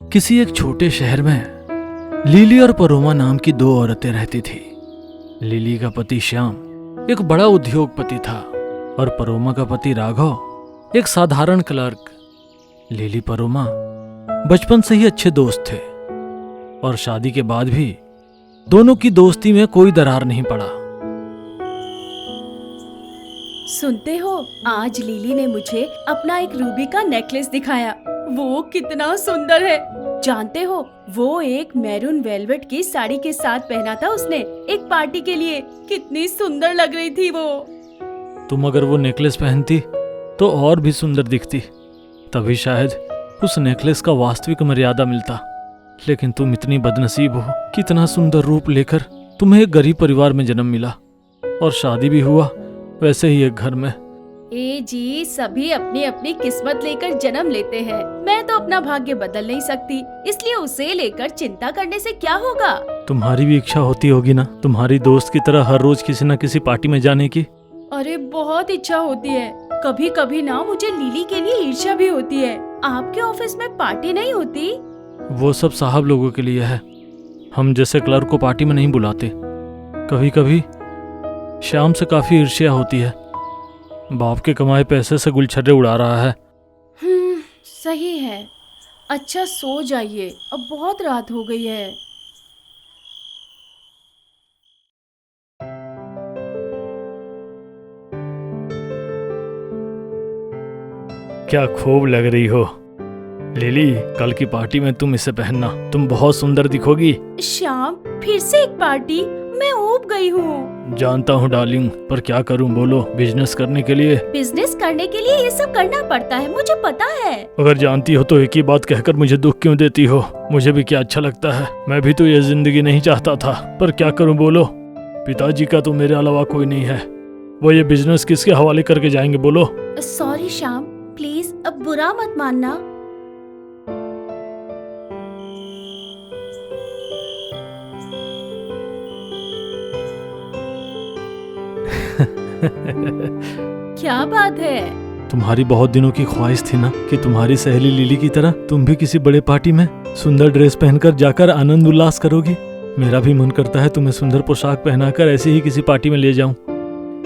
किसी एक छोटे शहर में लिली और परोमा नाम की दो औरतें रहती थी। लिली का पति श्याम एक बड़ा उद्योगपति था और परोमा का पति राघव एक साधारण क्लर्क। लिली परोमा बचपन से ही अच्छे दोस्त थे और शादी के बाद भी दोनों की दोस्ती में कोई दरार नहीं पड़ा। सुनते हो, आज लिली ने मुझे अपना एक रूबी का नेकलेस दिखाया। वो कितना सुंदर है। जानते हो, वो एक मैरून वेलवेट की साड़ी के साथ पहना था उसने एक पार्टी के लिए। कितनी सुंदर लग रही थी वो। तुम अगर वो नेकलेस पहनती तो और भी सुंदर दिखती, तभी शायद उस नेकलेस का वास्तविक मर्यादा मिलता। लेकिन तुम इतनी बदनसीब हो, कितना सुंदर रूप लेकर तुम्हें एक गरीब परिवार में जन्म मिला और शादी भी हुआ वैसे ही एक घर में। ए जी, सभी अपनी अपनी किस्मत लेकर जन्म लेते हैं। मैं तो अपना भाग्य बदल नहीं सकती, इसलिए उसे लेकर चिंता करने से क्या होगा। तुम्हारी भी इच्छा होती होगी ना, तुम्हारी दोस्त की तरह हर रोज किसी न किसी पार्टी में जाने की। अरे बहुत इच्छा होती है। कभी कभी ना मुझे लिली के लिए ईर्ष्या भी होती है। आपके ऑफिस में पार्टी नहीं होती? वो सब साहब लोगों के लिए है, हम जैसे क्लर्क को पार्टी में नहीं बुलाते। कभी कभी श्याम से काफी ईर्ष्या होती है, बाप के कमाए पैसे से गुलछर्रे उड़ा रहा है। सही है। अच्छा सो जाइए, अब बहुत रात हो गई है। क्या खूब लग रही हो लिली, कल की पार्टी में तुम इसे पहनना, तुम बहुत सुंदर दिखोगी। श्याम, फिर से एक पार्टी? मैं ऊब गई हूँ। जानता हूँ डार्लिंग, पर क्या करूँ बोलो। बिजनेस करने के लिए ये सब करना पड़ता है, मुझे पता है। अगर जानती हो तो एक ही बात कहकर मुझे दुख क्यों देती हो? मुझे भी क्या अच्छा लगता है, मैं भी तो ये जिंदगी नहीं चाहता था, पर क्या करूँ बोलो। पिताजी का तो मेरे अलावा कोई नहीं है, वो ये बिजनेस किसके हवाले करके जाएंगे बोलो। सॉरी श्याम, प्लीज अब बुरा मत मानना। क्या बात है? तुम्हारी बहुत दिनों की ख्वाहिश थी ना कि तुम्हारी सहेली लिली की तरह तुम भी किसी बड़े पार्टी में सुंदर ड्रेस पहनकर जाकर आनंद उल्लास करोगी। मेरा भी मन करता है तुम्हें सुंदर पोशाक पहनाकर ऐसे ही किसी पार्टी में ले जाऊं,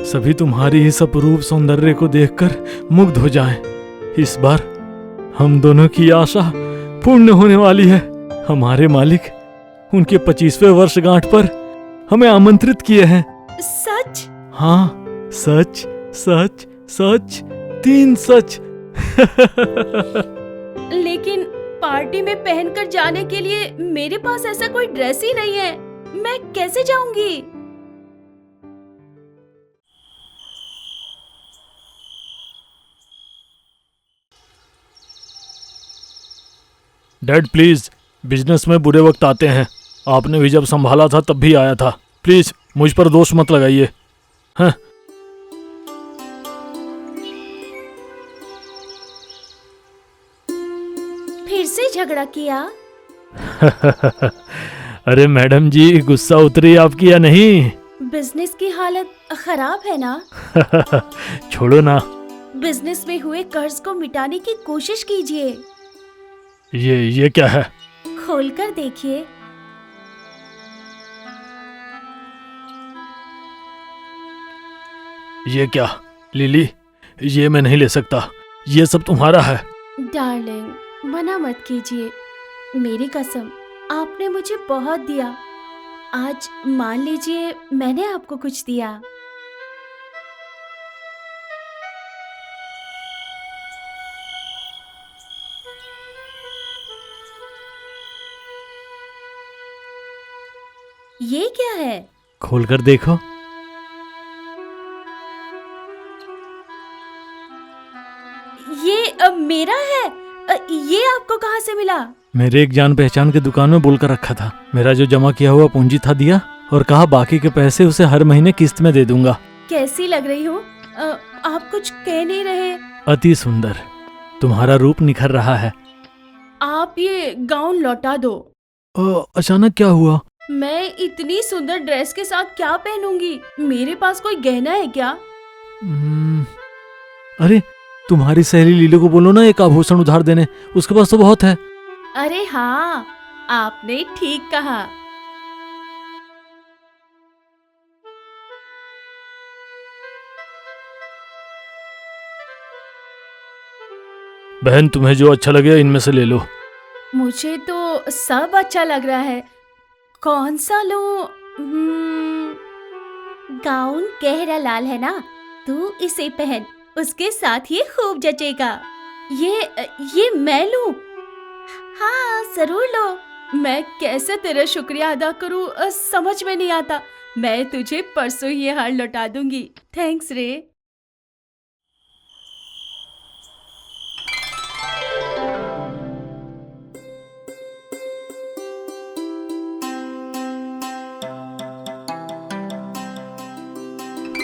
सभी तुम्हारी ही रूप सौंदर्य को देखकर मुग्ध हो जाएं। इस बार हम दोनों की आशा पूर्ण होने वाली है। हमारे मालिक उनके 25वें वर्षगांठ पर हमें आमंत्रित किए हैं। सच? हाँ, सच सच सच, 3 सच। लेकिन पार्टी में पहनकर जाने के लिए मेरे पास ऐसा कोई ड्रेस ही नहीं है। मैं कैसे जाऊंगी? डैड प्लीज, बिजनेस में बुरे वक्त आते हैं। आपने भी जब संभाला था तब भी आया था, प्लीज मुझ पर दोष मत लगाइए। हाँ। फिर से झगड़ा किया? अरे मैडम जी, गुस्सा उतरी आपकी या नहीं? बिजनेस की हालत खराब है ना? छोड़ो ना। बिजनेस में हुए कर्ज को मिटाने की कोशिश कीजिए। ये क्या है? खोलकर देखिए। ये क्या लिली, ये मैं नहीं ले सकता, ये सब तुम्हारा है। डार्लिंग, मना मत कीजिए। मेरी कसम, आपने मुझे बहुत दिया। आज मान लीजिए मैंने आपको कुछ दिया। ये क्या है? खोलकर देखो। ये मेरा है। ये आपको कहाँ से मिला? मेरे एक जान पहचान के दुकान में बोलकर रखा था। मेरा जो जमा किया हुआ पूंजी था दिया और कहा बाकी के पैसे उसे हर महीने किस्त में दे दूंगा। कैसी लग रही हूँ? आप कुछ कह नहीं रहे। अति सुंदर, तुम्हारा रूप निखर रहा है। आप ये गाउन लौटा दो। अचानक क्या हुआ? मैं इतनी सुंदर ड्रेस के साथ क्या पहनूंगी? मेरे पास कोई गहना है क्या? अरे तुम्हारी सहेली लीली को बोलो ना एक आभूषण उधार देने, उसके पास तो बहुत है। अरे हाँ, आपने ठीक कहा। बहन तुम्हें जो अच्छा लगे इनमें से ले लो। मुझे तो सब अच्छा लग रहा है। कौन सा लूं? गाउन गहरा लाल है ना, तू इसे पहन, उसके साथ ये खूब जचेगा। ये मैं लूं? हाँ जरूर लो। मैं कैसे तेरा शुक्रिया अदा करूं, समझ में नहीं आता। मैं तुझे परसों ये हार लौटा दूंगी। थैंक्स रे।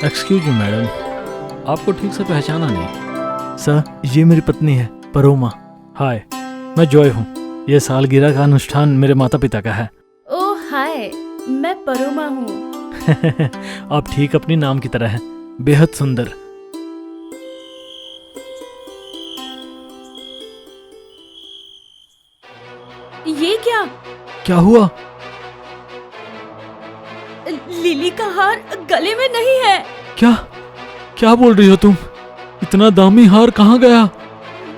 एक्सक्यूज मी मैडम, आपको ठीक से पहचाना नहीं। सर ये मेरी पत्नी है परोमा। हाय, मैं जॉय हूँ। ये सालगिरह का अनुष्ठान मेरे माता पिता का है। ओह हाय, मैं परोमा हूँ। आप ठीक अपनी नाम की तरह हैं, बेहद सुंदर। ये क्या? क्या हुआ? लिली का हार गले में नहीं है। क्या क्या बोल रही हो तुम? इतना दामी हार कहाँ गया?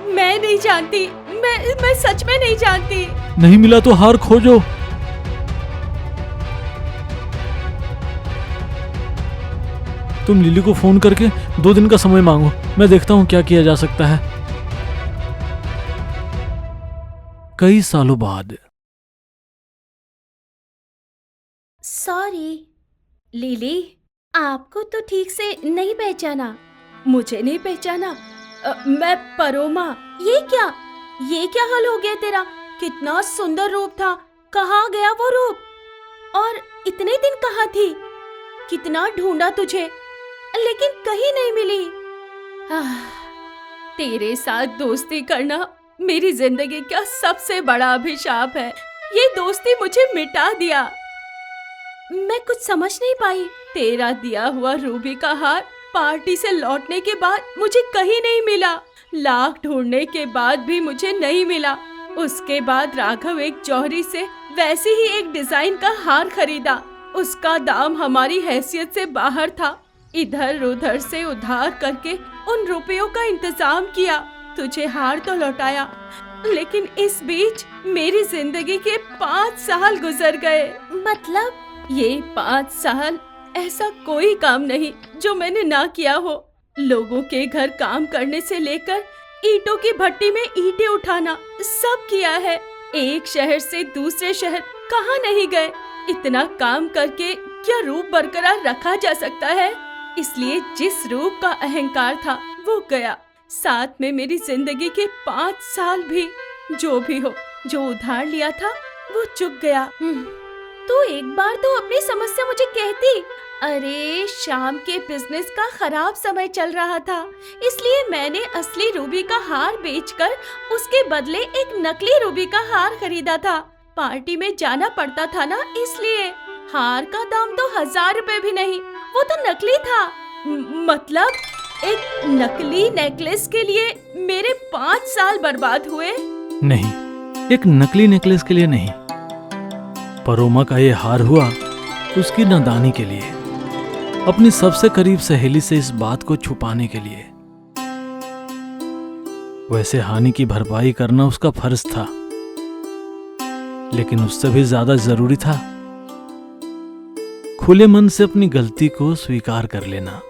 मैं नहीं जानती, मैं सच में नहीं जानती। नहीं मिला तो हार खोजो। तुम लिली को फोन करके 2 दिन का समय मांगो, मैं देखता हूँ क्या किया जा सकता है। कई सालों बाद। सॉरी लिली, आपको तो ठीक से नहीं पहचाना। मुझे नहीं पहचाना? मैं परोमा। ये क्या हाल हो गया तेरा? कितना सुंदर रूप था, कहाँ गया वो रूप? और इतने दिन कहाँ थी? कितना ढूंढा तुझे, लेकिन कहीं नहीं मिली। तेरे साथ दोस्ती करना मेरी जिंदगी का सबसे बड़ा अभिशाप है। ये दोस्ती मुझे मिटा दिया। मैं कुछ समझ नहीं पाई। तेरा दिया हुआ रूबी का हार पार्टी से लौटने के बाद मुझे कहीं नहीं मिला। लाख ढूंढने के बाद भी मुझे नहीं मिला। उसके बाद राघव एक जौहरी से वैसे ही एक डिजाइन का हार खरीदा। उसका दाम हमारी हैसियत से बाहर था। इधर उधर से उधार करके उन रुपयों का इंतजाम किया, तुझे हार तो लौटाया, लेकिन इस बीच मेरी जिंदगी के 5 साल गुजर गए। मतलब ये 5 साल ऐसा कोई काम नहीं जो मैंने ना किया हो। लोगों के घर काम करने से लेकर ईंटों की भट्टी में ईंटें उठाना सब किया है। एक शहर से दूसरे शहर कहाँ नहीं गए। इतना काम करके क्या रूप बरकरार रखा जा सकता है? इसलिए जिस रूप का अहंकार था वो गया, साथ में मेरी जिंदगी के 5 साल भी। जो भी हो, जो उधार लिया था वो चुक गया। तू एक बार तो अपनी समस्या मुझे कहती। अरे शाम के बिजनेस का खराब समय चल रहा था, इसलिए मैंने असली रूबी का हार बेचकर उसके बदले एक नकली रूबी का हार खरीदा था। पार्टी में जाना पड़ता था ना, इसलिए। हार का दाम तो 1000 रुपए भी नहीं, वो तो नकली था। मतलब एक नकली नेकलेस के लिए मेरे 5 साल बर्बाद हुए? नहीं, एक नकली नेकलेस के लिए नहीं। परोमा का ये हार हुआ उसकी नादानी के लिए, अपनी सबसे करीब सहेली से इस बात को छुपाने के लिए। वैसे हानि की भरपाई करना उसका फर्ज था, लेकिन उससे भी ज्यादा जरूरी था खुले मन से अपनी गलती को स्वीकार कर लेना।